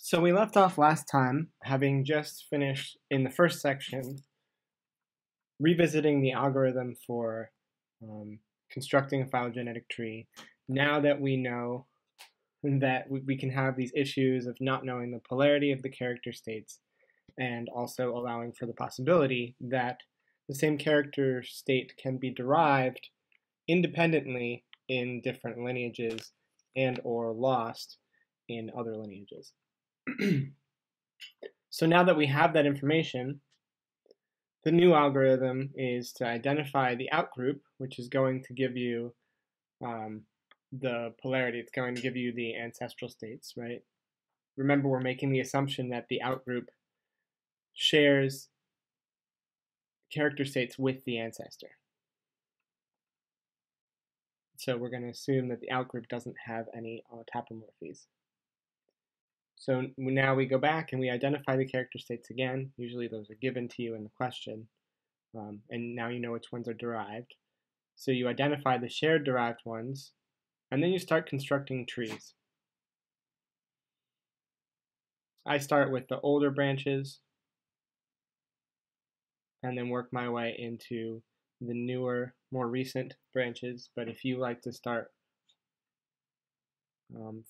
So we left off last time, having just finished in the first section, revisiting the algorithm for constructing a phylogenetic tree. Now that we know that we can have these issues of not knowing the polarity of the character states, and also allowing for the possibility that the same character state can be derived independently in different lineages and or lost in other lineages. So now that we have that information, the new algorithm is to identify the outgroup, which is going to give you the polarity. It's going to give you the ancestral states, right? Remember, we're making the assumption that the outgroup shares character states with the ancestor. So we're going to assume that the outgroup doesn't have any autapomorphies. So now we go back and we identify the character states again. Usually those are given to you in the question. And now you know which ones are derived. So you identify the shared derived ones, and then you start constructing trees. I start with the older branches, and then work my way into the newer, more recent branches. But if you like to start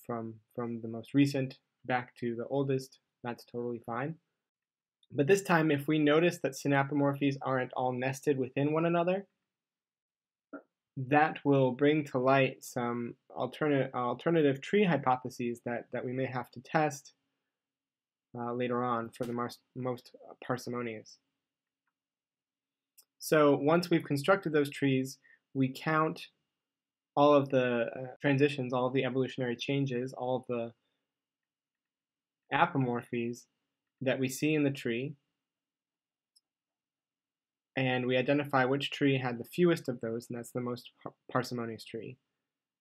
from the most recent back to the oldest, that's totally fine. But this time, if we notice that synapomorphies aren't all nested within one another, that will bring to light some alternative tree hypotheses that we may have to test later on for the most parsimonious. So once we've constructed those trees, we count all of the transitions, all of the evolutionary changes, all of the apomorphies that we see in the tree, and we identify which tree had the fewest of those, and that's the most parsimonious tree.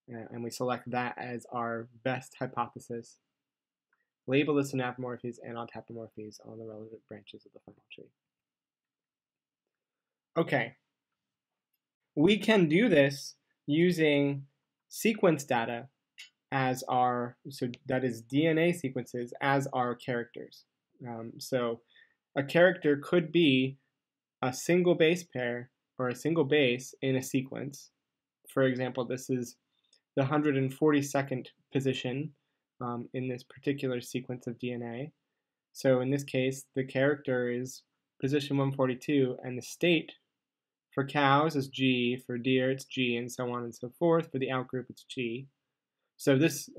And we select that as our best hypothesis, label the synapomorphies and autapomorphies on the relevant branches of the final tree. Okay, we can do this using sequence data as our, so that is DNA sequences as our characters. So a character could be a single base pair or a single base in a sequence. For example, this is the 142nd position in this particular sequence of DNA. So in this case, the character is position 142, and the state for cows is G, for deer it's G, and so on and so forth. For the outgroup, it's G. So this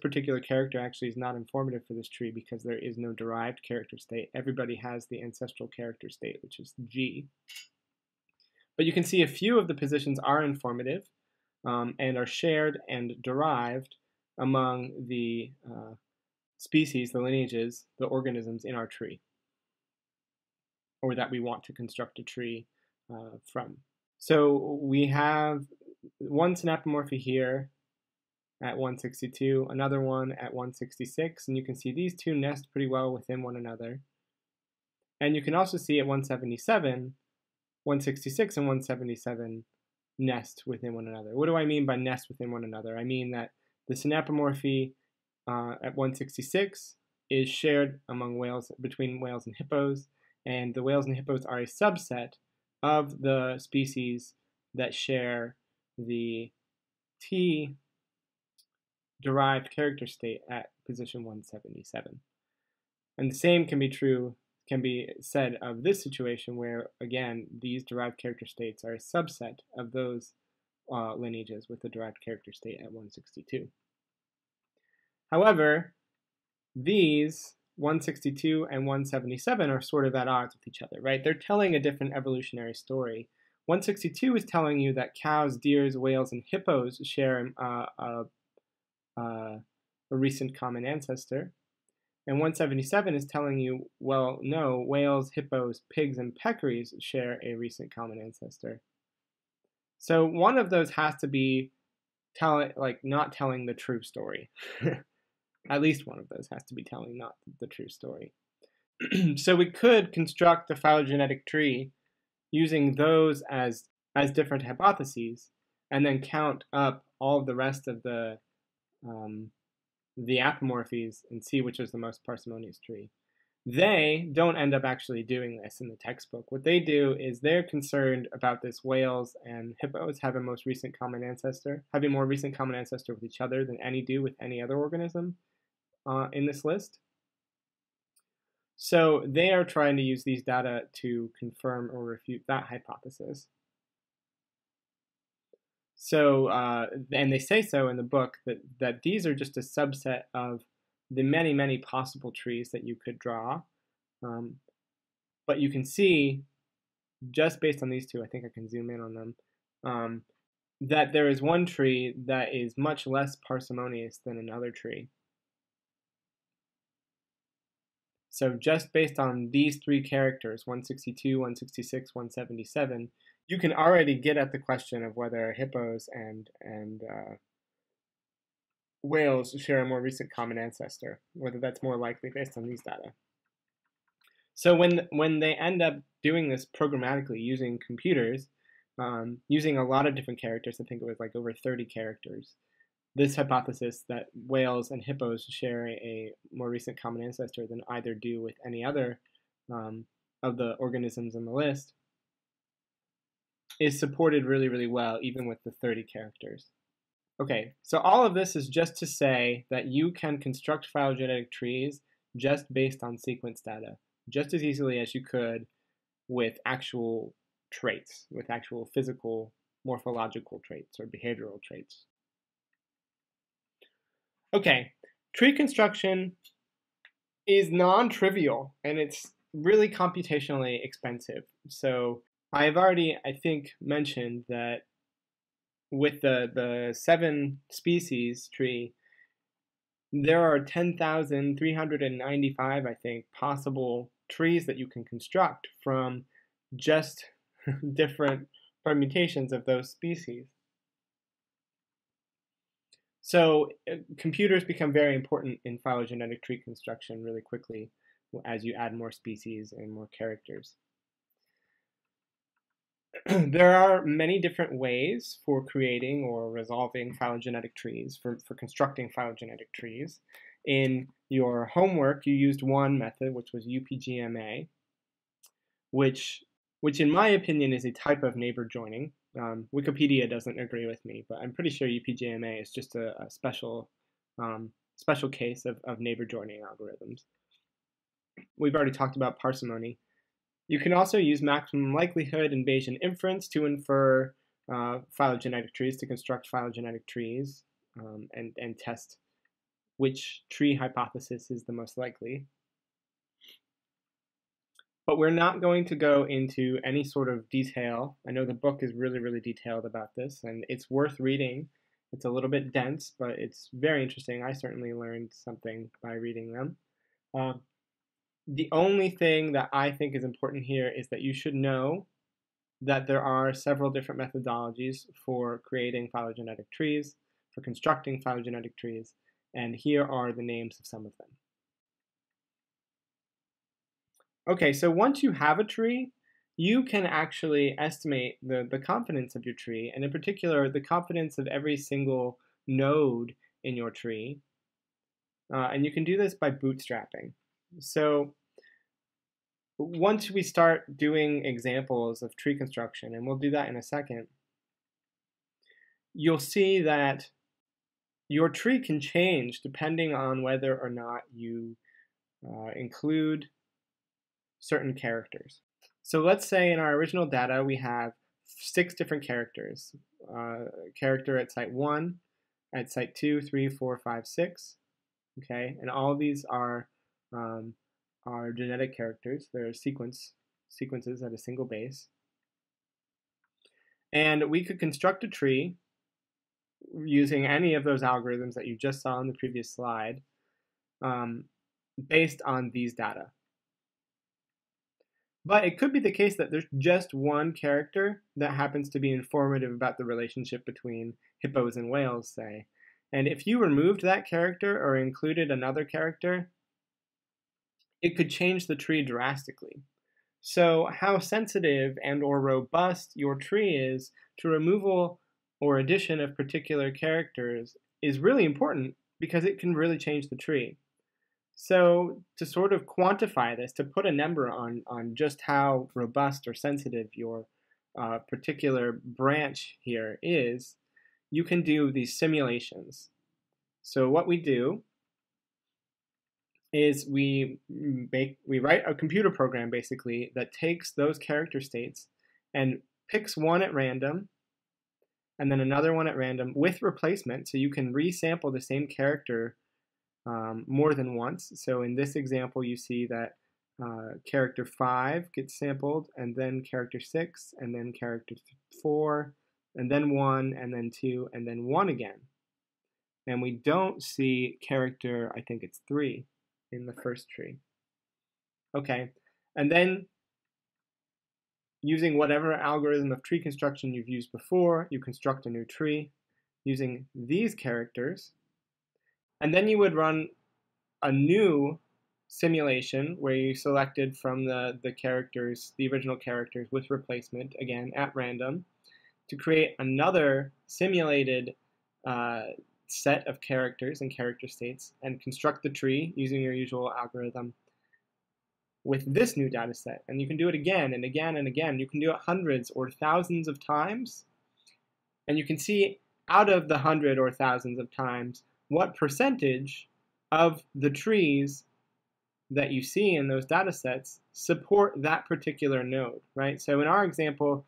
particular character actually is not informative for this tree because there is no derived character state. Everybody has the ancestral character state, which is G. But you can see a few of the positions are informative and are shared and derived among the species, the lineages, the organisms in our tree, or that we want to construct a tree from. So we have one synapomorphy here at 162, another one at 166, and you can see these two nest pretty well within one another. And you can also see at 177, 166 and 177 nest within one another. What do I mean by nest within one another? I mean that the synapomorphy at 166 is shared among whales, between whales and hippos, and the whales and hippos are a subset of the species that share the T derived character state at position 177. And the same can be said of this situation where, again, these derived character states are a subset of those lineages with the derived character state at 162. However, these 162 and 177 are sort of at odds with each other, right? They're telling a different evolutionary story. 162 is telling you that cows, deers, whales, and hippos share a recent common ancestor. And 177 is telling you, well, no, whales, hippos, pigs, and peccaries share a recent common ancestor. So one of those has to be not telling the true story. At least one of those has to be telling not the true story. So we could construct the phylogenetic tree using those as different hypotheses, and then count up all of the rest of the the apomorphies and see which is the most parsimonious tree. They don't end up actually doing this in the textbook. What they do is they're concerned about this whales and hippos having more recent common ancestor with each other than any do with any other organism in this list. So they are trying to use these data to confirm or refute that hypothesis. So, and they say so in the book that these are just a subset of the many, many possible trees that you could draw. But you can see, just based on these two, I think I can zoom in on them, that there is one tree that is much less parsimonious than another tree. So just based on these three characters, 162, 166, 177, you can already get at the question of whether hippos and whales share a more recent common ancestor, whether that's more likely based on these data. So when they end up doing this programmatically using computers, using a lot of different characters, I think it was like over 30 characters, this hypothesis that whales and hippos share a more recent common ancestor than either do with any other of the organisms in the list is supported really, really well, even with the 30 characters. Okay, so all of this is just to say that you can construct phylogenetic trees just based on sequence data, just as easily as you could with actual traits, with actual physical morphological traits or behavioral traits. Okay, tree construction is non-trivial and it's really computationally expensive. So I've already, I think, mentioned that with the 7 species tree, there are 10,395, I think, possible trees that you can construct from just different permutations of those species. So computers become very important in phylogenetic tree construction really quickly as you add more species and more characters. There are many different ways for creating or resolving phylogenetic trees, for constructing phylogenetic trees. In your homework, you used one method, which was UPGMA, which in my opinion is a type of neighbor joining. Wikipedia doesn't agree with me, but I'm pretty sure UPGMA is just a special case of neighbor joining algorithms. We've already talked about parsimony. You can also use maximum likelihood and Bayesian inference to infer phylogenetic trees, to construct phylogenetic trees, and test which tree hypothesis is the most likely. But we're not going to go into any sort of detail. I know the book is really, really detailed about this, and it's worth reading. It's a little bit dense, but it's very interesting. I certainly learned something by reading them. The only thing that I think is important here is that you should know that there are several different methodologies for creating phylogenetic trees, for constructing phylogenetic trees, and here are the names of some of them. Okay, so once you have a tree, you can actually estimate the confidence of your tree, and in particular, the confidence of every single node in your tree. And you can do this by bootstrapping. So once we start doing examples of tree construction, and we'll do that in a second, you'll see that your tree can change depending on whether or not you include certain characters. So let's say in our original data we have 6 different characters. Character at site 1, at site 2, 3, 4, 5, 6. Okay, and all of these are genetic characters. They're sequences at a single base. And we could construct a tree using any of those algorithms that you just saw in the previous slide based on these data. But it could be the case that there's just one character that happens to be informative about the relationship between hippos and whales, say. And if you removed that character or included another character, it could change the tree drastically. So how sensitive and or robust your tree is to removal or addition of particular characters is really important, because it can really change the tree. So to sort of quantify this, to put a number on just how robust or sensitive your particular branch here is, you can do these simulations. So what we do is we write a computer program basically that takes those character states and picks one at random and then another one at random with replacement, so you can resample the same character more than once. So in this example, you see that character 5 gets sampled, and then character 6, and then character 4, and then 1, and then 2, and then 1 again. And we don't see character, I think it's 3 in the first tree. Okay, and then using whatever algorithm of tree construction you've used before, you construct a new tree using these characters. And then you would run a new simulation where you selected from the characters, the original characters with replacement, again, at random, to create another simulated set of characters and character states and construct the tree using your usual algorithm with this new data set. And you can do it again and again and again. You can do it hundreds or thousands of times. And you can see out of the 100 or thousands of times what percentage of the trees that you see in those data sets support that particular node, right? So in our example,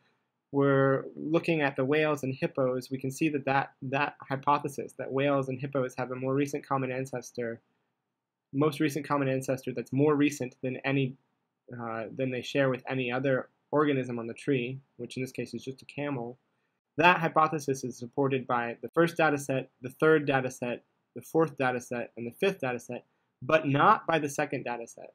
we're looking at the whales and hippos. We can see that hypothesis, that whales and hippos have a more recent common ancestor, most recent common ancestor that's more recent than than they share with any other organism on the tree, which in this case is just a camel. That hypothesis is supported by the first data set, the third data set, the fourth data set, and the fifth data set, but not by the second data set.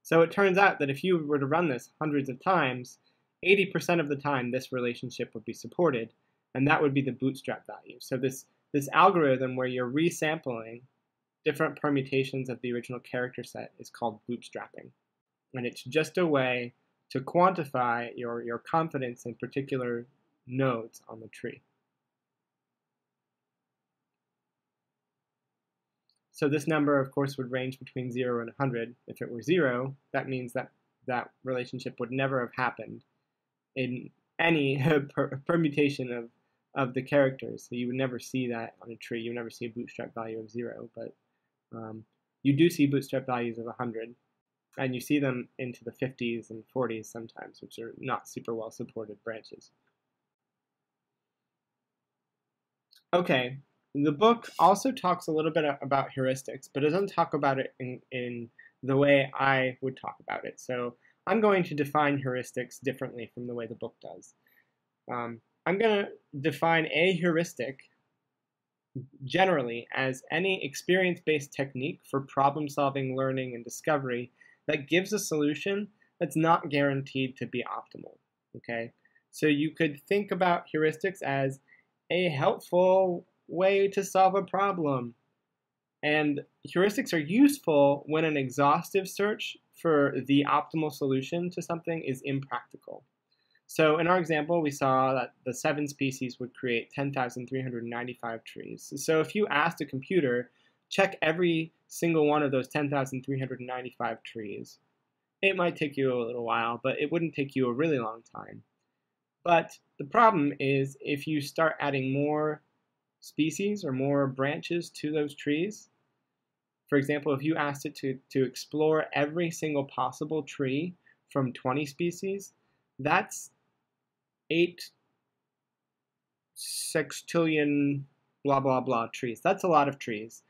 So it turns out that if you were to run this hundreds of times, 80% of the time this relationship would be supported, and that would be the bootstrap value. So this algorithm where you're resampling different permutations of the original character set is called bootstrapping. And it's just a way to quantify your confidence in particular nodes on the tree. So this number, of course, would range between 0 and 100. If it were 0, that means that that relationship would never have happened in any permutation of the characters. So you would never see that on a tree. You would never see a bootstrap value of 0, but you do see bootstrap values of 100. And you see them into the 50s and 40s sometimes, which are not super well supported branches. Okay, the book also talks a little bit about heuristics, but it doesn't talk about it in the way I would talk about it. So I'm going to define heuristics differently from the way the book does. I'm going to define a heuristic generally as any experience-based technique for problem-solving, learning, and discovery that gives a solution that's not guaranteed to be optimal. Okay, so you could think about heuristics as a helpful way to solve a problem. And heuristics are useful when an exhaustive search for the optimal solution to something is impractical. So in our example, we saw that the 7 species would create 10,395 trees. So if you asked a computer, check every single one of those 10,395 trees, it might take you a little while, but it wouldn't take you a really long time. But the problem is if you start adding more species or more branches to those trees, for example, if you asked it to explore every single possible tree from 20 species, that's 8 sextillion blah blah blah trees. That's a lot of trees.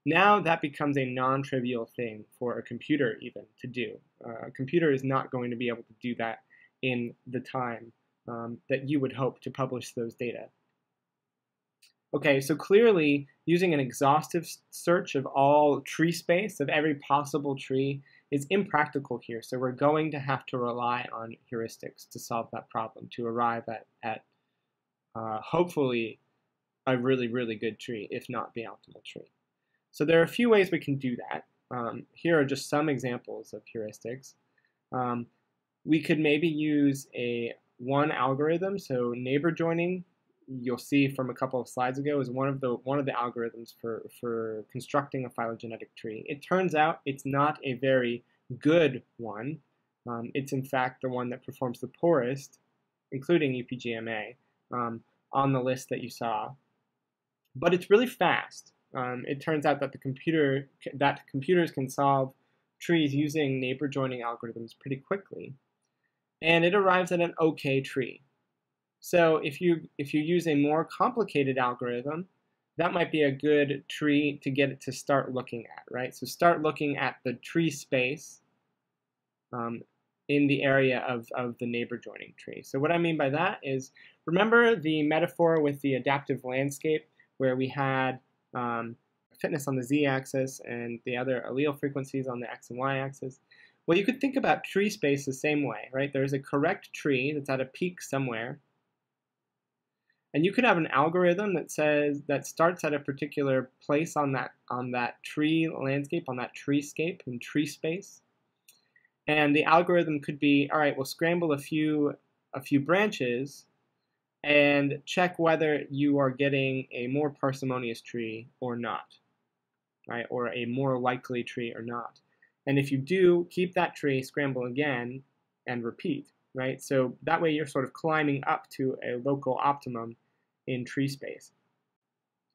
Now that becomes a non-trivial thing for a computer even to do. A computer is not going to be able to do that in the time that you would hope to publish those data. Okay, so clearly using an exhaustive search of all tree space, of every possible tree, is impractical here. So we're going to have to rely on heuristics to solve that problem, to arrive at hopefully a really, really good tree, if not the optimal tree. So there are a few ways we can do that. Here are just some examples of heuristics. We could maybe use one algorithm, so neighbor joining you'll see from a couple of slides ago, is one of the algorithms for constructing a phylogenetic tree. It turns out it's not a very good one. It's in fact the one that performs the poorest, including UPGMA, on the list that you saw. But it's really fast. It turns out that computers can solve trees using neighbor joining algorithms pretty quickly, and it arrives at an okay tree. So if you use a more complicated algorithm, that might be a good tree to get it to start looking at, right? So start looking at the tree space in the area of the neighbor joining tree. So what I mean by that is, remember the metaphor with the adaptive landscape where we had fitness on the z-axis and the other allele frequencies on the x and y-axis? Well, you could think about tree space the same way, right? There's a correct tree that's at a peak somewhere, and you could have an algorithm that starts at a particular place on that tree landscape, on that treescape in tree space. And the algorithm could be, all right, we'll scramble a few branches and check whether you are getting a more parsimonious tree or not, right? Or a more likely tree or not. And if you do, keep that tree, scramble again, and repeat, right? So that way you're sort of climbing up to a local optimum in tree space.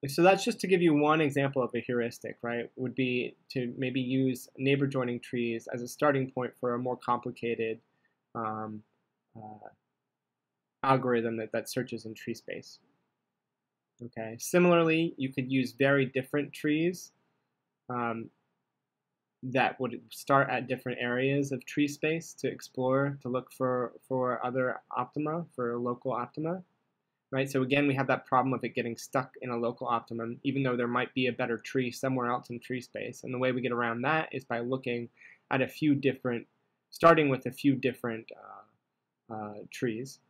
So that's just to give you one example of a heuristic, right? Would be to maybe use neighbor joining trees as a starting point for a more complicated algorithm that searches in tree space. Okay. Similarly, you could use very different trees that would start at different areas of tree space to explore, to look for other optima, for local optima. Right? So again, we have that problem of it getting stuck in a local optimum, even though there might be a better tree somewhere else in tree space. And the way we get around that is by looking at starting with a few different trees.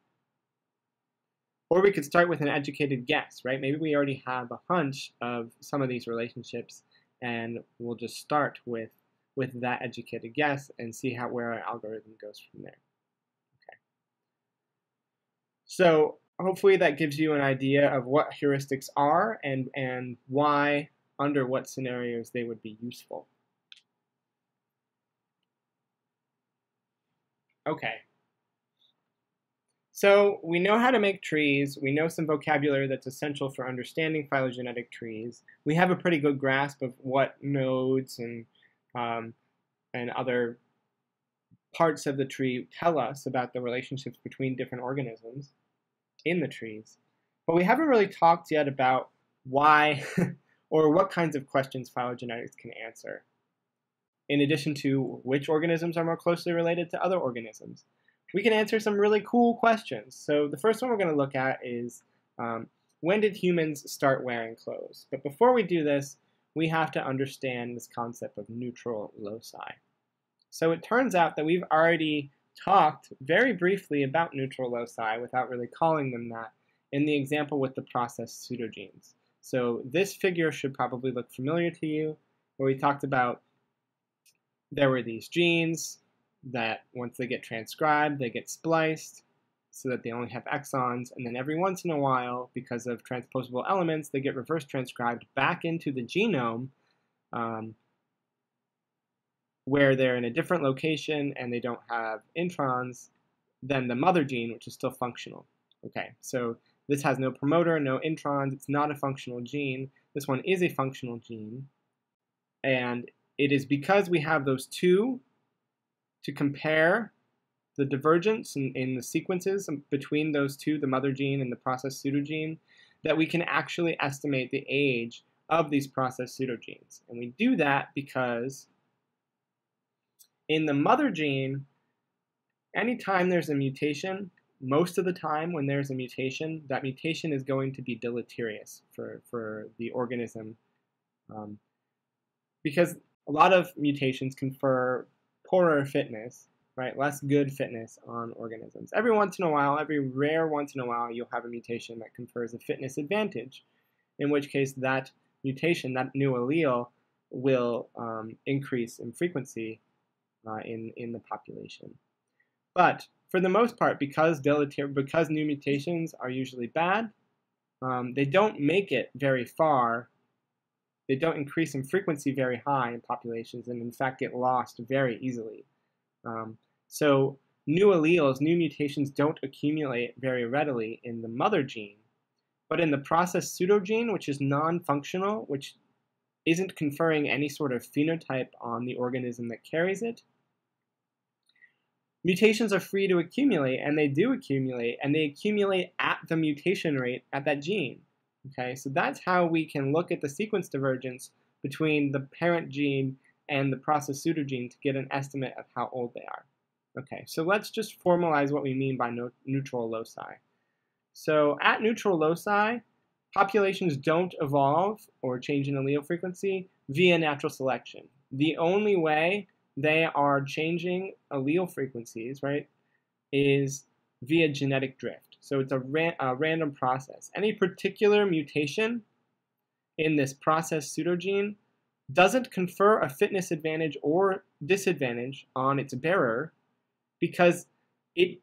Or we could start with an educated guess, right? Maybe we already have a hunch of some of these relationships, and we'll just start with that educated guess and see where our algorithm goes from there. Okay. So hopefully that gives you an idea of what heuristics are and why, under what scenarios they would be useful. Okay. So we know how to make trees. We know some vocabulary that's essential for understanding phylogenetic trees. We have a pretty good grasp of what nodes and other parts of the tree tell us about the relationships between different organisms in the trees. But we haven't really talked yet about why or what kinds of questions phylogenetics can answer, in addition to which organisms are more closely related to other organisms. We can answer some really cool questions. So the first one we're going to look at is, when did humans start wearing clothes? But before we do this, we have to understand this concept of neutral loci. So it turns out that we've already talked very briefly about neutral loci without really calling them that in the example with the processed pseudogenes. So this figure should probably look familiar to you, where we talked about there were these genes that once they get transcribed, they get spliced so that they only have exons, and then every once in a while, because of transposable elements, they get reverse transcribed back into the genome where they're in a different location and they don't have introns than the mother gene, which is still functional. Okay, so this has no promoter, no introns, it's not a functional gene. This one is a functional gene, and it is because we have those two to compare the divergence in the sequences between those two, the mother gene and the processed pseudogene, that we can actually estimate the age of these processed pseudogenes. And we do that because in the mother gene, anytime there's a mutation, most of the time when there's a mutation, that mutation is going to be deleterious for the organism, because a lot of mutations confer poorer fitness, right, less good fitness on organisms. Every once in a while, every rare once in a while, you'll have a mutation that confers a fitness advantage, in which case that mutation, that new allele, will increase in frequency in the population. But for the most part, because new mutations are usually bad, they don't make it very far. They don't increase in frequency very high in populations, and in fact get lost very easily. So new alleles, new mutations don't accumulate very readily in the mother gene, but in the process pseudogene, which is non-functional, which isn't conferring any sort of phenotype on the organism that carries it, mutations are free to accumulate, and they do accumulate, and they accumulate at the mutation rate at that gene. Okay, so that's how we can look at the sequence divergence between the parent gene and the process pseudogene to get an estimate of how old they are. Okay, so let's just formalize what we mean by neutral loci. So at neutral loci, populations don't evolve or change in allele frequency via natural selection. The only way they are changing allele frequencies, right, is via genetic drift. So it's a random process. Any particular mutation in this process pseudogene doesn't confer a fitness advantage or disadvantage on its bearer because it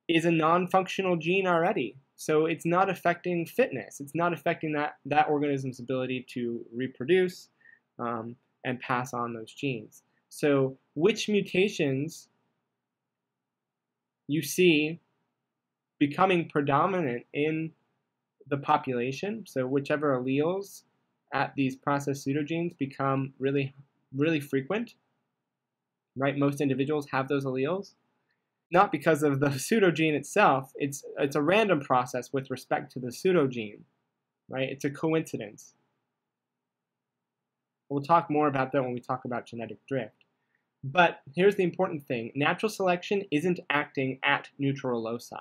is a non-functional gene already. So it's not affecting fitness. It's not affecting that organism's ability to reproduce and pass on those genes. So which mutations you see becoming predominant in the population, so whichever alleles at these process pseudogenes become really, really frequent, right? Most individuals have those alleles. Not because of the pseudogene itself, it's a random process with respect to the pseudogene, right? It's a coincidence. We'll talk more about that when we talk about genetic drift. But here's the important thing. Natural selection isn't acting at neutral loci.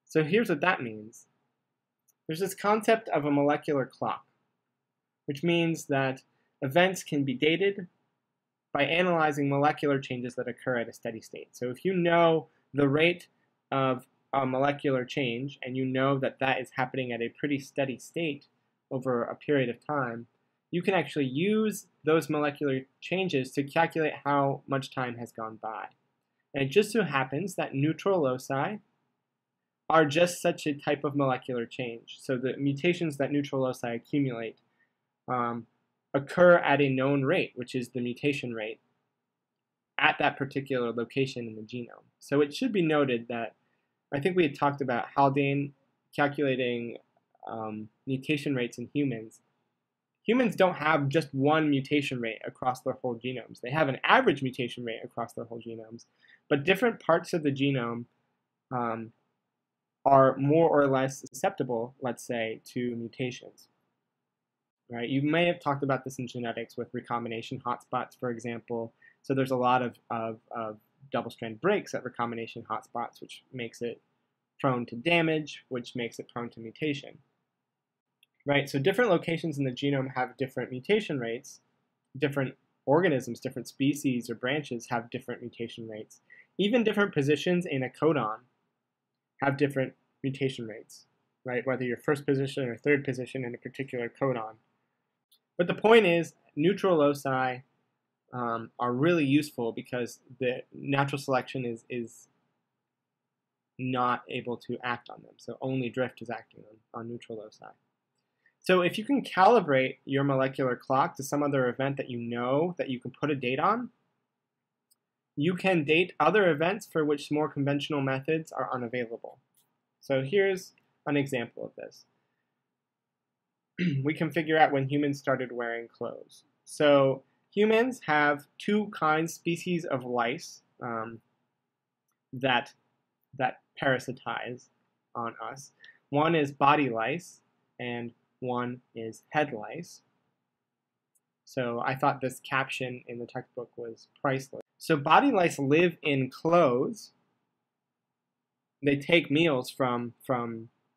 So here's what that means. There's this concept of a molecular clock, which means that events can be dated by analyzing molecular changes that occur at a steady state. So if you know the rate of a molecular change and you know that that is happening at a pretty steady state over a period of time, you can actually use those molecular changes to calculate how much time has gone by. And it just so happens that neutral loci are just such a type of molecular change. So the mutations that neutral loci accumulate occur at a known rate, which is the mutation rate, at that particular location in the genome. So it should be noted that I think we had talked about Haldane calculating mutation rates in humans. Humans don't have just one mutation rate across their whole genomes. They have an average mutation rate across their whole genomes, but different parts of the genome are more or less susceptible, let's say, to mutations. Right? You may have talked about this in genetics with recombination hotspots, for example. So there's a lot of double-strand breaks at recombination hotspots, which makes it prone to damage, which makes it prone to mutation. Right? So different locations in the genome have different mutation rates. Different organisms, different species or branches have different mutation rates. Even different positions in a codon have different mutation rates, right? Whether you're first position or third position in a particular codon. But the point is, neutral loci are really useful because the natural selection is not able to act on them. So only drift is acting on neutral loci. So if you can calibrate your molecular clock to some other event that you know that you can put a date on, you can date other events for which more conventional methods are unavailable. So here's an example of this. We can figure out when humans started wearing clothes. So humans have two species of lice that parasitize on us. One is body lice, and one is head lice. So I thought this caption in the textbook was priceless. So body lice live in clothes. They take meals from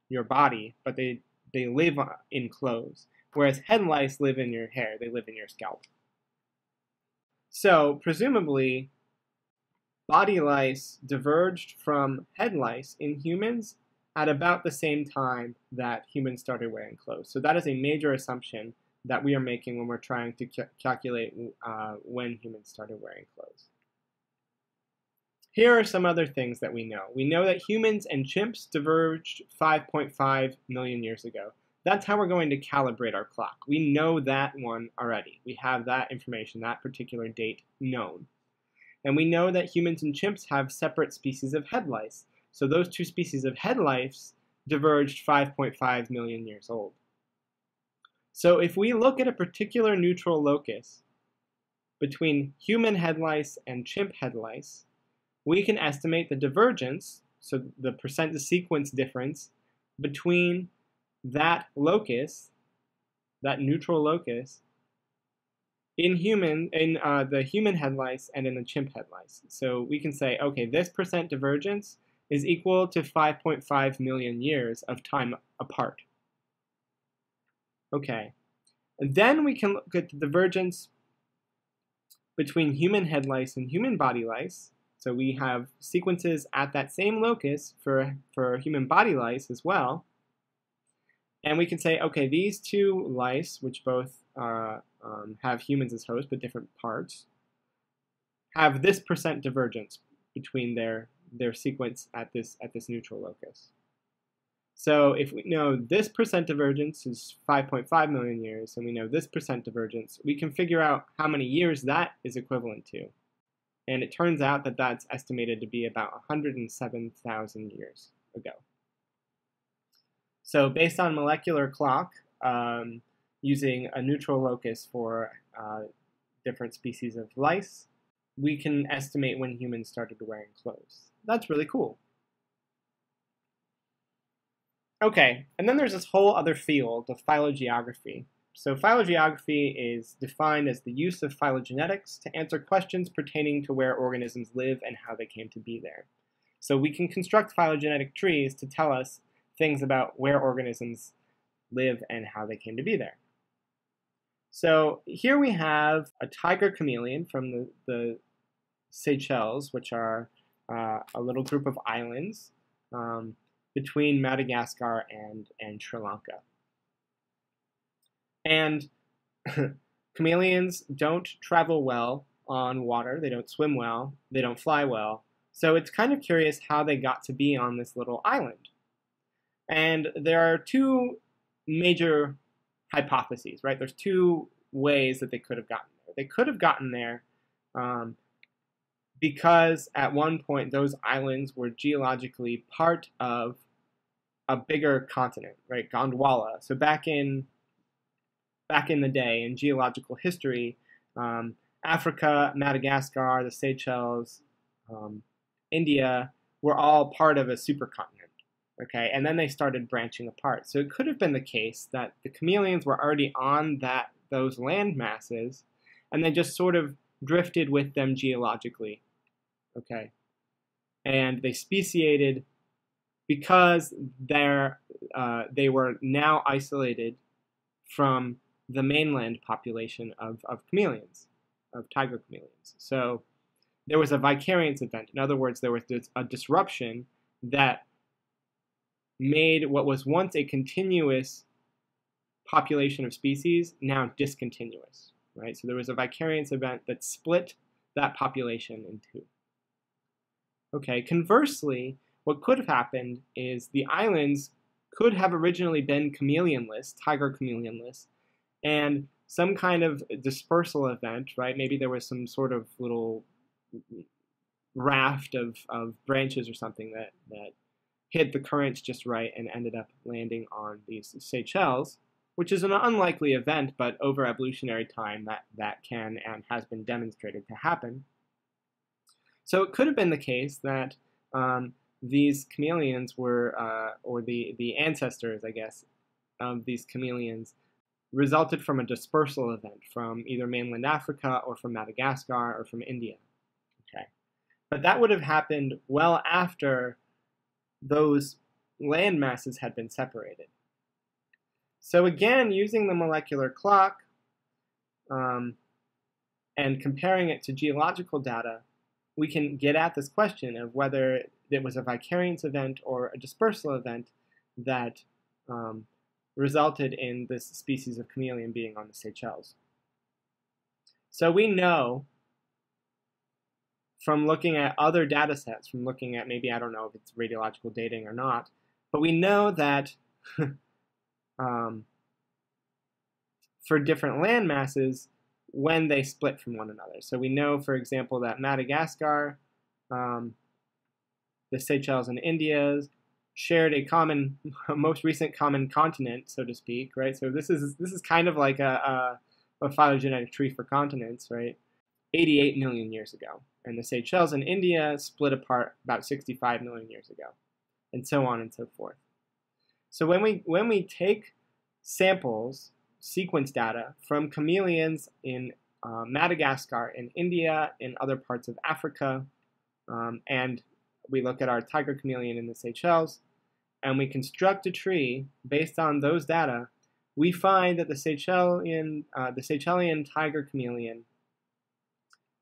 your body, but they live in clothes. Whereas head lice live in your hair. They live in your scalp. So presumably, body lice diverged from head lice in humans at about the same time that humans started wearing clothes. So that is a major assumption that we are making when we're trying to calculate when humans started wearing clothes. Here are some other things that we know. We know that humans and chimps diverged 5.5 million years ago. That's how we're going to calibrate our clock. We know that one already. We have that information, that particular date known. And we know that humans and chimps have separate species of head lice. So those two species of head lice diverged 5.5 million years old. So if we look at a particular neutral locus between human head lice and chimp head lice, we can estimate the divergence, so the percent sequence difference, between that locus, that neutral locus, in the human head lice and in the chimp head lice. So we can say, okay, this percent divergence is equal to 5.5 million years of time apart. Okay, and then we can look at the divergence between human head lice and human body lice. So we have sequences at that same locus for human body lice as well. And we can say, okay, these two lice, which both have humans as hosts but different parts, have this percent divergence between their sequence at this neutral locus. So if we know this percent divergence is 5.5 million years, and we know this percent divergence, we can figure out how many years that is equivalent to. And it turns out that that's estimated to be about 107,000 years ago. So based on molecular clock, using a neutral locus for different species of lice, we can estimate when humans started wearing clothes. That's really cool. Okay, and then there's this whole other field of phylogeography. So phylogeography is defined as the use of phylogenetics to answer questions pertaining to where organisms live and how they came to be there. So we can construct phylogenetic trees to tell us things about where organisms live and how they came to be there. So here we have a tiger chameleon from the Seychelles, which are a little group of islands between Madagascar and Sri Lanka. And chameleons don't travel well on water, they don't swim well, they don't fly well. So it's kind of curious how they got to be on this little island. And there are two major hypotheses, right? There's two ways that they could have gotten there. They could have gotten there because at one point those islands were geologically part of a bigger continent, right? Gondwana. So back in the day, in geological history, Africa, Madagascar, the Seychelles, India were all part of a supercontinent, okay? And then they started branching apart. So it could have been the case that the chameleons were already on those land masses, and they just sort of drifted with them geologically, okay? And they speciated because they were now isolated from the mainland population of chameleons, of tiger chameleons. So there was a vicariance event. In other words, there was a disruption that made what was once a continuous population of species now discontinuous, right? So there was a vicariance event that split that population in two. Okay, conversely, what could have happened is the islands could have originally been chameleonless, tiger chameleonless, and some kind of dispersal event, right? Maybe there was some sort of little raft of branches or something that hit the currents just right and ended up landing on these Seychelles, which is an unlikely event, but over evolutionary time that can and has been demonstrated to happen. So it could have been the case that these chameleons were, or the ancestors, I guess, of these chameleons resulted from a dispersal event from either mainland Africa or from Madagascar or from India. Okay, but that would have happened well after those land masses had been separated. So again, using the molecular clock and comparing it to geological data, we can get at this question of whether it was a vicariance event or a dispersal event that resulted in this species of chameleon being on the Seychelles. So we know from looking at other data sets, from looking at maybe, I don't know if it's radiological dating or not, but we know that for different land masses, when they split from one another. So we know, for example, that Madagascar, the Seychelles and India shared a common, most recent common continent, so to speak, right? So this is kind of like a phylogenetic tree for continents, right? 88 million years ago. And the Seychelles and India split apart about 65 million years ago, and so on and so forth. So when we take samples, sequence data from chameleons in Madagascar, in India, in other parts of Africa, and we look at our tiger chameleon in the Seychelles, and we construct a tree based on those data, we find that the Seychellian tiger chameleon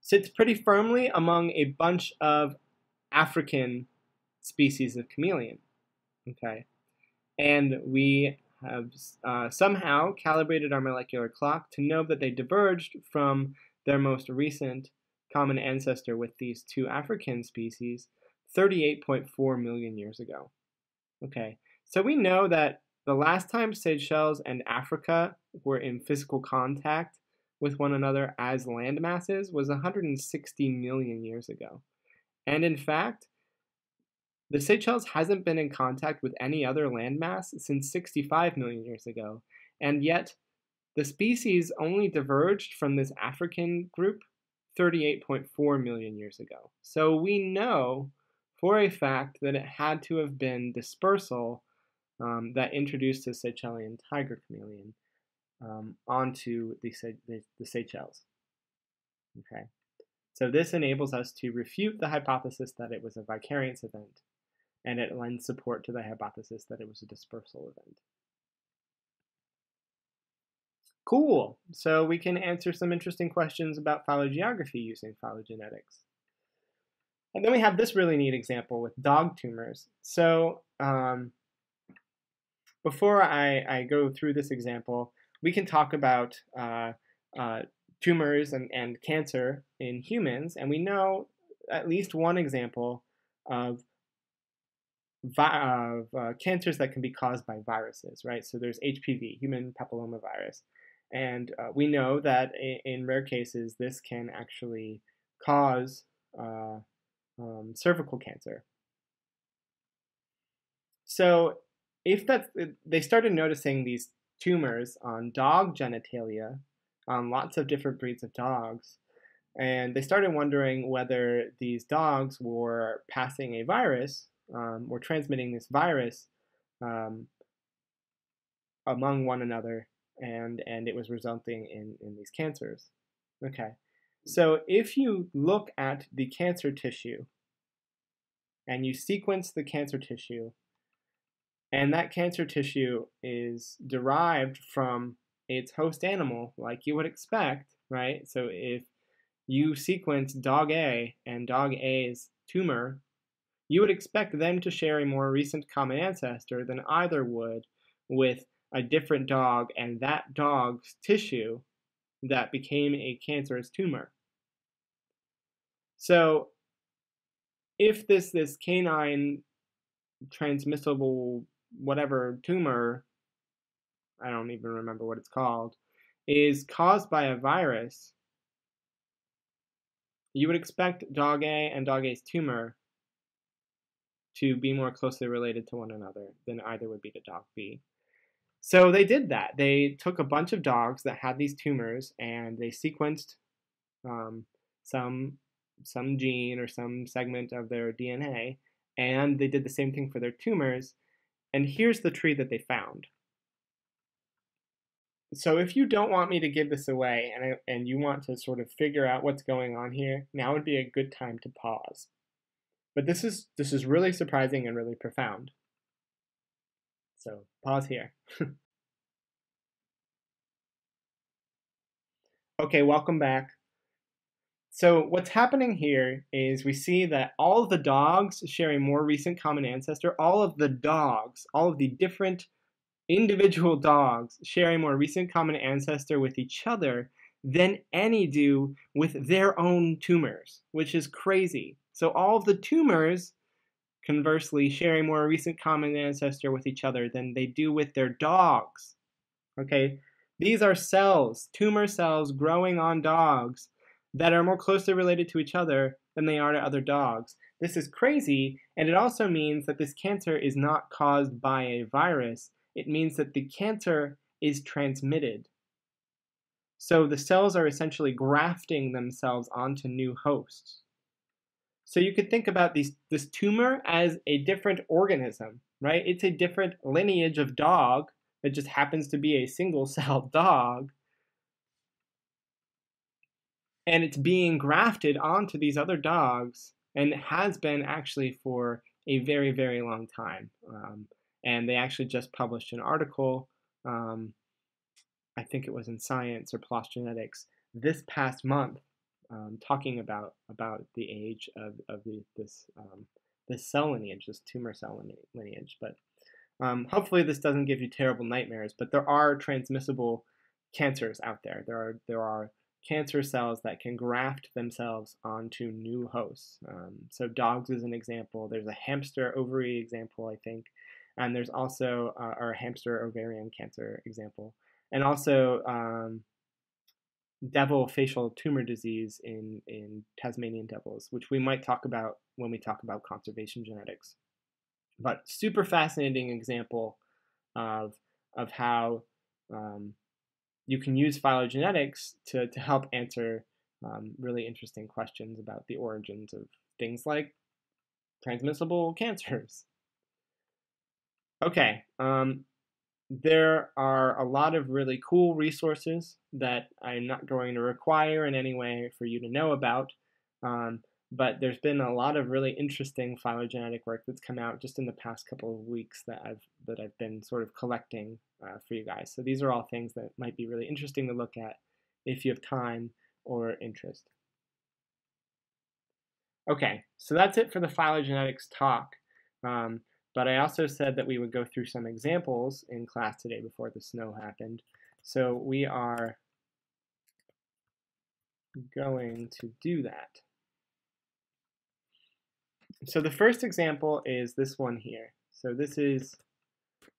sits pretty firmly among a bunch of African species of chameleon. Okay, and we have somehow calibrated our molecular clock to know that they diverged from their most recent common ancestor with these two African species 38.4 million years ago. Okay, so we know that the last time Seychelles and Africa were in physical contact with one another as land masses was 160 million years ago. And in fact, the Seychelles hasn't been in contact with any other landmass since 65 million years ago, and yet the species only diverged from this African group 38.4 million years ago. So we know for a fact that it had to have been dispersal that introduced the Seychellian tiger chameleon onto the Seychelles. Okay, so this enables us to refute the hypothesis that it was a vicariance event, and it lends support to the hypothesis that it was a dispersal event. Cool, so we can answer some interesting questions about phylogeography using phylogenetics. And then we have this really neat example with dog tumors. So before I go through this example, we can talk about tumors and cancer in humans, and we know at least one example of cancers that can be caused by viruses, right? So there's HPV, human papillomavirus, and we know that in rare cases this can actually cause cervical cancer. So if they started noticing these tumors on dog genitalia, on lots of different breeds of dogs, and they started wondering whether these dogs were passing a virus, or transmitting this virus among one another, and it was resulting in these cancers. Okay, so if you look at the cancer tissue, and you sequence the cancer tissue, and that cancer tissue is derived from its host animal, like you would expect, right? So if you sequence dog A and dog A's tumor, you would expect them to share a more recent common ancestor than either would with a different dog and that dog's tissue that became a cancerous tumor. So if this canine transmissible whatever tumor, I don't even remember what it's called, is caused by a virus, you would expect dog A and dog A's tumor to be more closely related to one another than either would be to dog B. So they did that. They took a bunch of dogs that had these tumors and they sequenced some gene or some segment of their DNA, and they did the same thing for their tumors. And here's the tree that they found. So if you don't want me to give this away and you want to sort of figure out what's going on here, now would be a good time to pause. But this is really surprising and really profound. So pause here. Okay, welcome back. So what's happening here is we see that all of the dogs share a more recent common ancestor. All of the dogs, all of the different individual dogs share a more recent common ancestor with each other than any do with their own tumors, which is crazy. So all of the tumors, conversely, share a more recent common ancestor with each other than they do with their dogs. Okay, these are cells, tumor cells growing on dogs that are more closely related to each other than they are to other dogs. This is crazy, and it also means that this cancer is not caused by a virus. It means that the cancer is transmitted. So the cells are essentially grafting themselves onto new hosts. So you could think about this tumor as a different organism, right? It's a different lineage of dog that just happens to be a single-celled dog, and it's being grafted onto these other dogs, and has been actually for a very, very long time. And they actually just published an article, I think it was in Science or PLOS Genetics, this past month, talking about the age of this cell lineage, this tumor cell lineage. But hopefully this doesn't give you terrible nightmares. But there are transmissible cancers out there. There are cancer cells that can graft themselves onto new hosts. So dogs is an example. There's a hamster ovary example, I think, and there's also or a hamster ovarian cancer example, and also devil facial tumor disease in Tasmanian devils, which we might talk about when we talk about conservation genetics. But super fascinating example of how you can use phylogenetics to help answer really interesting questions about the origins of things like transmissible cancers. Okay, there are a lot of really cool resources that I'm not going to require in any way for you to know about, but there's been a lot of really interesting phylogenetic work that's come out just in the past couple of weeks that I've been sort of collecting for you guys. So these are all things that might be really interesting to look at if you have time or interest. Okay, so that's it for the phylogenetics talk. But I also said that we would go through some examples in class today before the snow happened. So we are going to do that. So the first example is this one here. So this is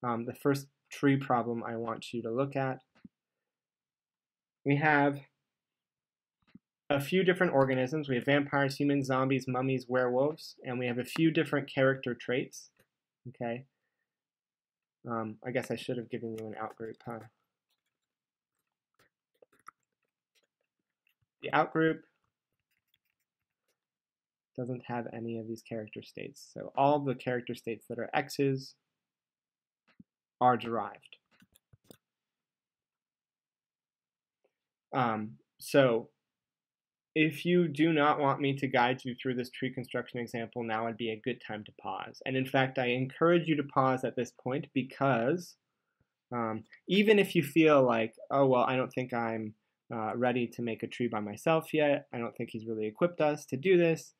the first tree problem I want you to look at. We have a few different organisms. We have vampires, humans, zombies, mummies, werewolves, and we have a few different character traits. Okay. I guess I should have given you an outgroup, huh? The outgroup doesn't have any of these character states. So all the character states that are X's are derived. So if you do not want me to guide you through this tree construction example, now would be a good time to pause. And in fact, I encourage you to pause at this point because even if you feel like, oh, well, I don't think I'm ready to make a tree by myself yet, I don't think he's really equipped us to do this,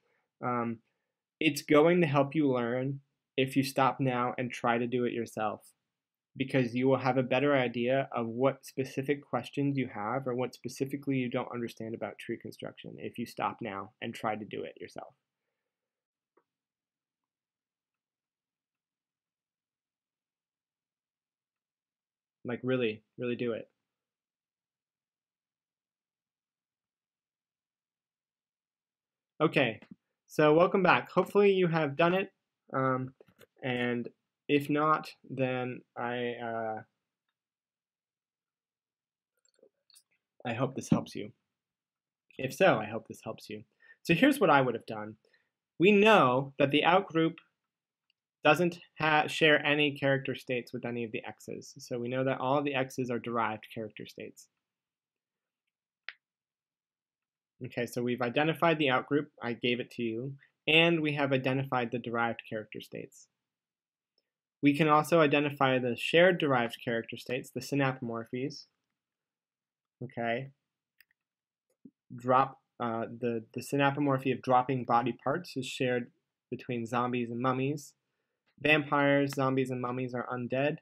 it's going to help you learn if you stop now and try to do it yourself, because you will have a better idea of what specific questions you have or what specifically you don't understand about tree construction if you stop now and try to do it yourself. Like really, really do it. Okay, so welcome back. Hopefully you have done it, and if not, then I hope this helps you. If so, I hope this helps you. So here's what I would have done. We know that the outgroup doesn't share any character states with any of the X's. So we know that all of the X's are derived character states. Okay, so we've identified the outgroup, I gave it to you, and we have identified the derived character states. We can also identify the shared derived character states, the synapomorphies. Okay, the synapomorphy of dropping body parts is shared between zombies and mummies. Vampires, zombies, and mummies are undead.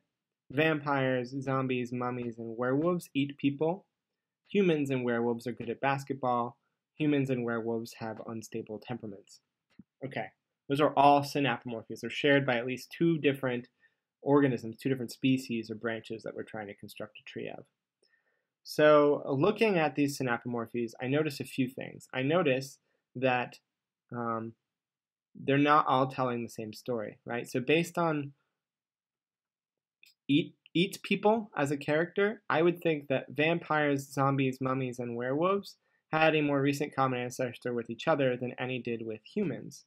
Vampires, zombies, mummies, and werewolves eat people. humans and werewolves are good at basketball. Humans and werewolves have unstable temperaments. Okay, those are all synapomorphies. They're shared by at least two different organisms, two different species or branches that we're trying to construct a tree of. So looking at these synapomorphies, I notice a few things. I notice that they're not all telling the same story, right? So based on eats people as a character, I would think that vampires, zombies, mummies, and werewolves had a more recent common ancestor with each other than any did with humans.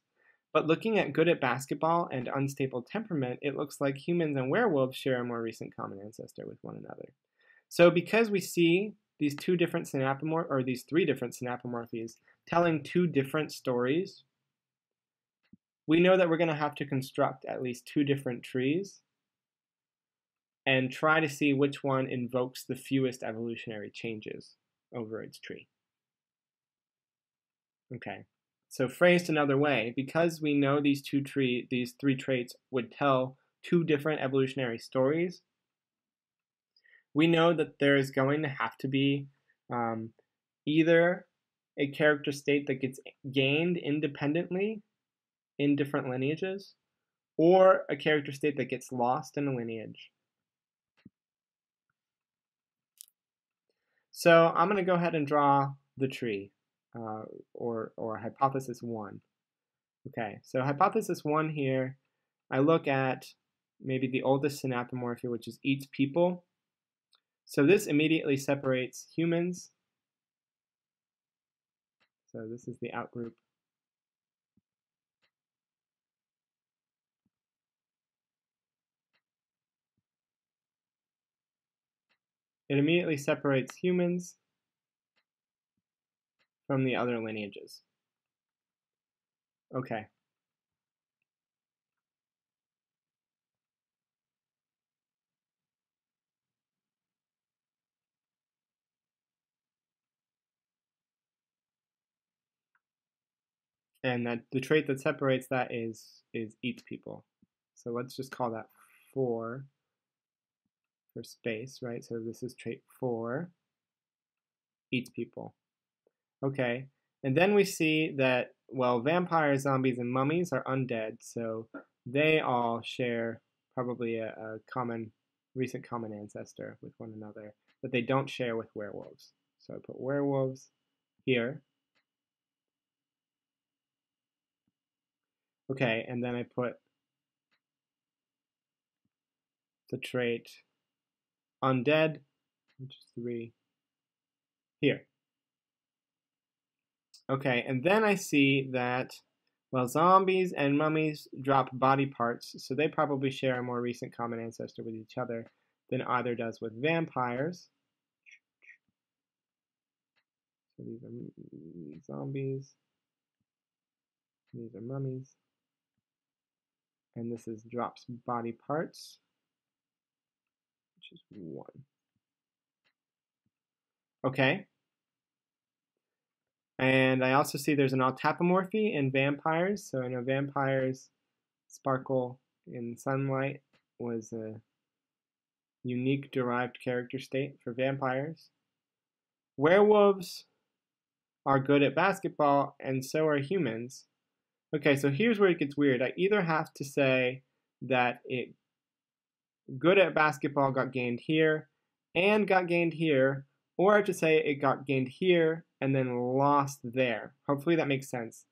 But looking at good at basketball and unstable temperament, it looks like humans and werewolves share a more recent common ancestor with one another. So because we see these three different synapomorphies telling two different stories, we know that we're going to have to construct at least two different trees and try to see which one invokes the fewest evolutionary changes over its tree. Okay, so phrased another way, because we know these three traits would tell two different evolutionary stories, we know that there is going to have to be either a character state that gets gained independently in different lineages, or a character state that gets lost in a lineage. So I'm going to go ahead and draw the tree, or hypothesis 1. Okay, so hypothesis 1 here, I look at maybe the oldest synapomorphy, which is eats people. So this immediately separates humans. So this is the outgroup. It immediately separates humans from the other lineages. Okay. And that the trait that separates that is eats people. So let's just call that 4 for space, right? So this is trait 4, eats people. Okay, and then we see that, well, vampires, zombies, and mummies are undead, so they all share probably a recent common ancestor with one another, but they don't share with werewolves. So I put werewolves here. Okay, and then I put the trait undead, which is 3, here. Okay, and then I see that, well, zombies and mummies drop body parts, so they probably share a more recent common ancestor with each other than either does with vampires. So these are zombies, these are mummies, and this is drops body parts, which is 1. Okay. And I also see there's an autapomorphy in vampires. So I know vampires sparkle in sunlight was a unique derived character state for vampires. Werewolves are good at basketball, and so are humans. Okay, so here's where it gets weird. I either have to say that it good at basketball got gained here and got gained here, or I have to say it got gained here and then lost there. Hopefully that makes sense.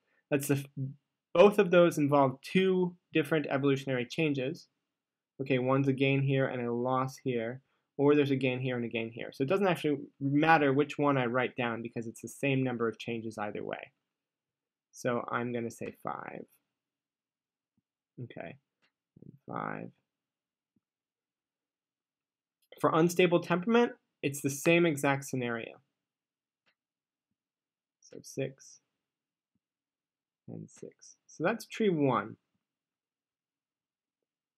Both of those involve two different evolutionary changes. Okay, one's a gain here and a loss here, or there's a gain here and a gain here. So it doesn't actually matter which one I write down because it's the same number of changes either way. So I'm going to say 5. Okay, 5. For unstable temperament, it's the same exact scenario. So 6 and 6. So that's tree 1.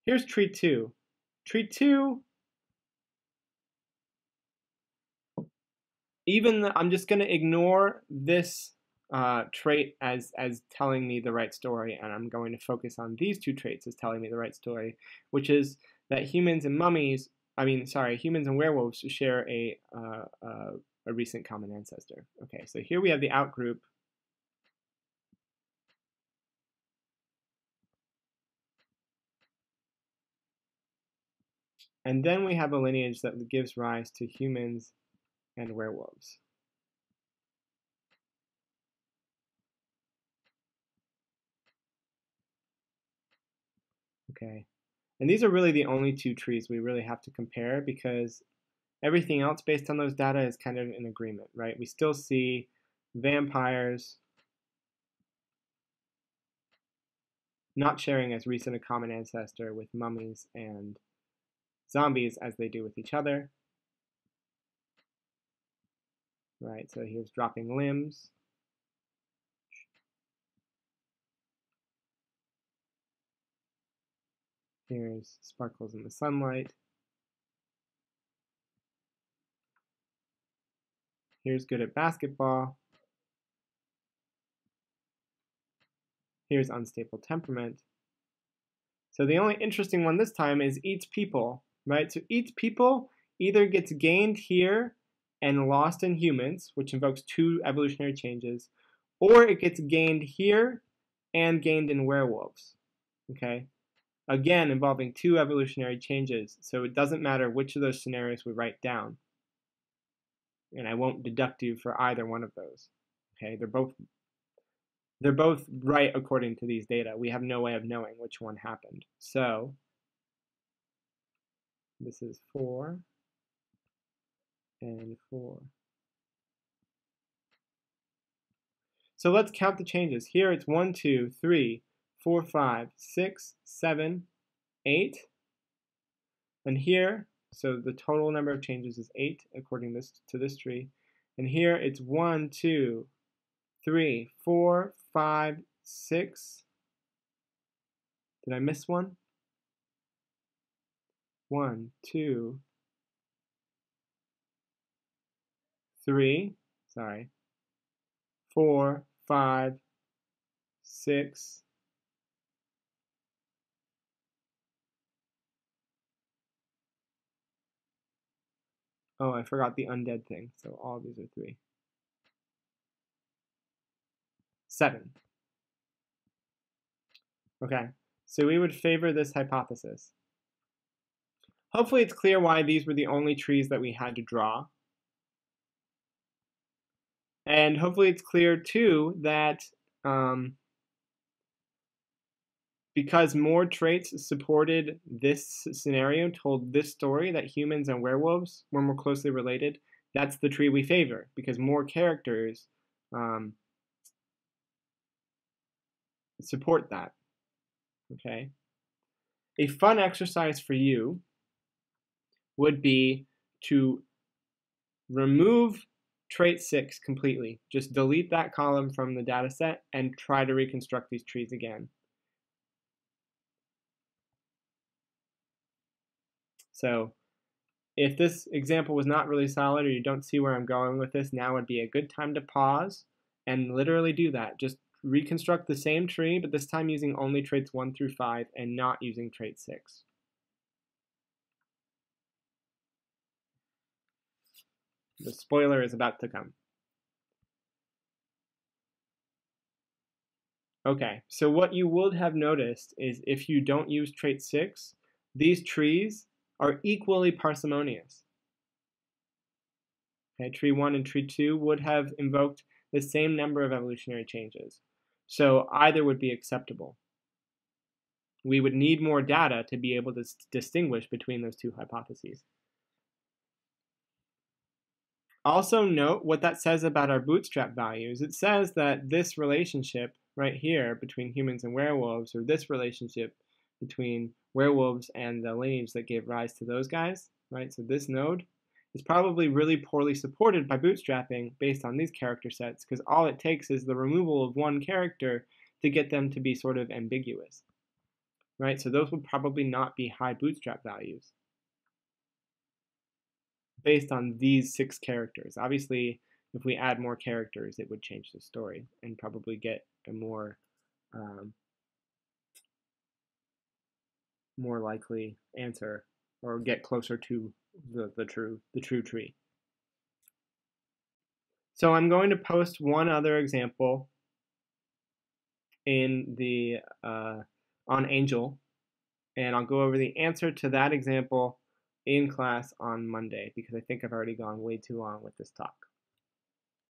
Here's tree 2. Tree 2, I'm just going to ignore this trait as telling me the right story, and I'm going to focus on these two traits as telling me the right story, which is that humans and werewolves share a a recent common ancestor. Okay, so here we have the outgroup. And then we have a lineage that gives rise to humans and werewolves. Okay, and these are really the only two trees we really have to compare, because everything else based on those data is kind of in agreement, right? We still see vampires not sharing as recent a common ancestor with mummies and zombies as they do with each other. Right, so here's dropping limbs. Here's sparkles in the sunlight. Here's good at basketball. Here's unstable temperament. So the only interesting one this time is eats people, right? So eats people either gets gained here and lost in humans, which invokes 2 evolutionary changes, or it gets gained here and gained in werewolves, okay? Again, involving 2 evolutionary changes, so it doesn't matter which of those scenarios we write down. And I won't deduct you for either one of those, okay? They're both right according to these data. We have no way of knowing which one happened. So this is 4 and 4. So let's count the changes. Here it's 1, 2, 3, 4, 5, 6, 7, 8. And here, so the total number of changes is 8 according to this tree. And here it's 1, 2, 3, 4, 5, 6. Did I miss one? 1, 2, 3. Sorry. 4, 5, 6. Oh, I forgot the undead thing. So all these are 3. 7. Okay, so we would favor this hypothesis. Hopefully it's clear why these were the only trees that we had to draw. And hopefully it's clear too that because more traits supported this scenario, told this story that humans and werewolves were more closely related, that's the tree we favor, because more characters support that. Okay. A fun exercise for you would be to remove trait 6 completely. Just delete that column from the data set and try to reconstruct these trees again. So if this example was not really solid, or you don't see where I'm going with this, now would be a good time to pause and literally do that. Just reconstruct the same tree, but this time using only traits 1 through 5 and not using trait 6. The spoiler is about to come. Okay, so what you would have noticed is if you don't use trait 6, these trees are equally parsimonious. Okay, tree 1 and tree 2 would have invoked the same number of evolutionary changes. So either would be acceptable. We would need more data to be able to distinguish between those 2 hypotheses. Also note what that says about our bootstrap values. It says that this relationship right here between humans and werewolves, or this relationship between werewolves and the lineage that gave rise to those guys, right? So this node is probably really poorly supported by bootstrapping based on these character sets, because all it takes is the removal of one character to get them to be sort of ambiguous, right? So those would probably not be high bootstrap values based on these 6 characters. Obviously, if we add more characters, it would change the story and probably get a more likely answer, or get closer to the true tree. So I'm going to post one other example in the on Angel, and I'll go over the answer to that example in class on Monday because I think I've already gone way too long with this talk.